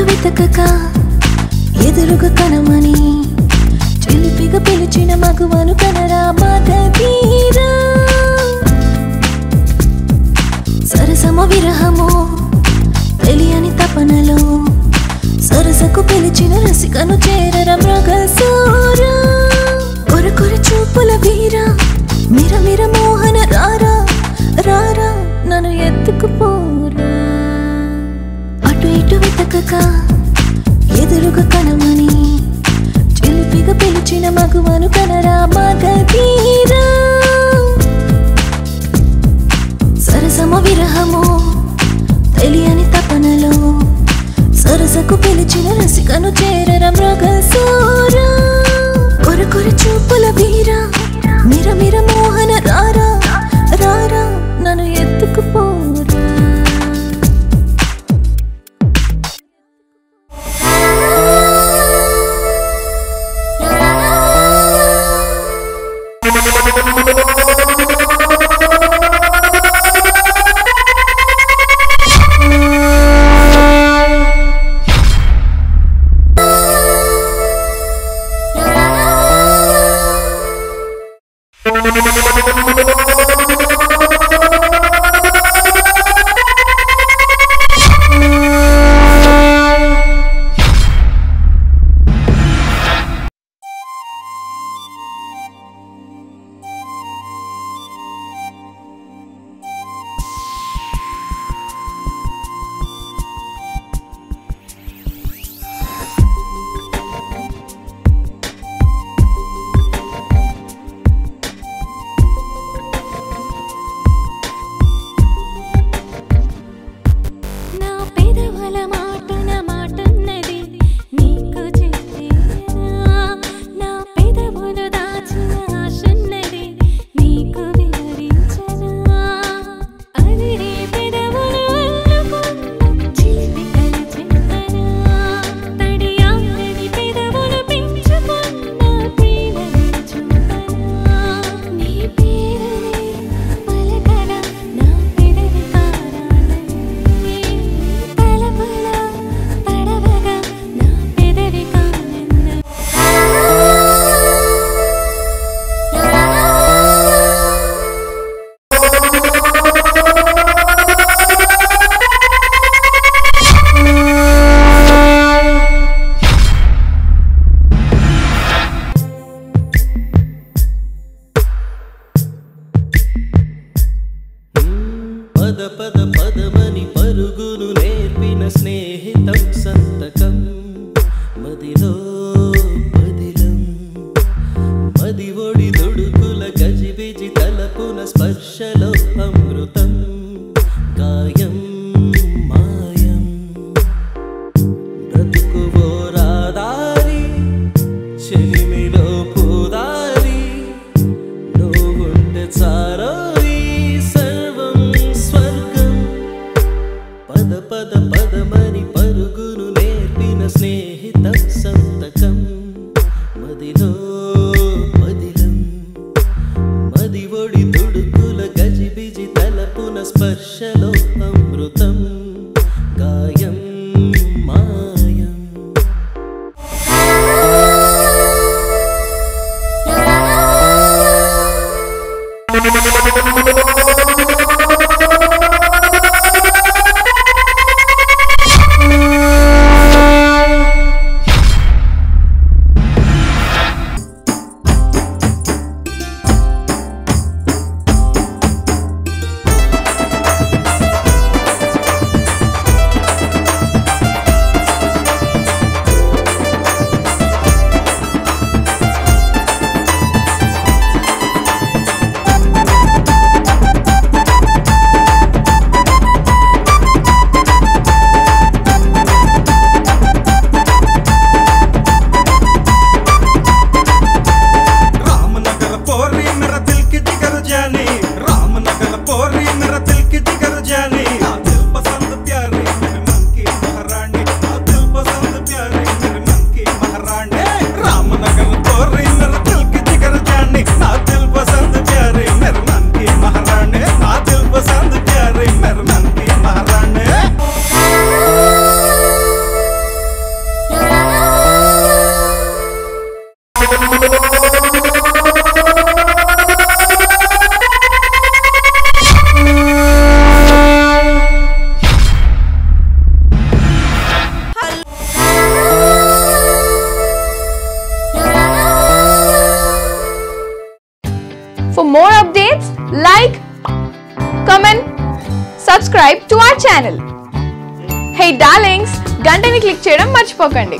ఇటు వెతకక ఎదురుగా కనమని చిలిపిగా పిలిచిన మగువను కనరా మగధీరా సరసము విరహము తెలియని తపనలో సరసకు పిలిచిన రసికను చేరర మృగసూరా కొరకొర చూపుల వీరా మిరమిర మోహన రారా రారా నన్ను ఎత్తుకుపోరా అటు ఇటు వెతకక ఎదురుగా కనమని చిలిపిగా పిలిచిన మగువను కనరా మగధీరా సరసము విరహము తెలియని తపనలో సరసకు పిలిచిన రసికను చేరర మృగసూరా కొరకొర చూపుల వీరా మిరమిర మోహన రారా రారా నన్ను ఎత్తుకుపోరా subscribe to our channel. Hey darlings, గంటని click చేయడం మర్చిపోకండి.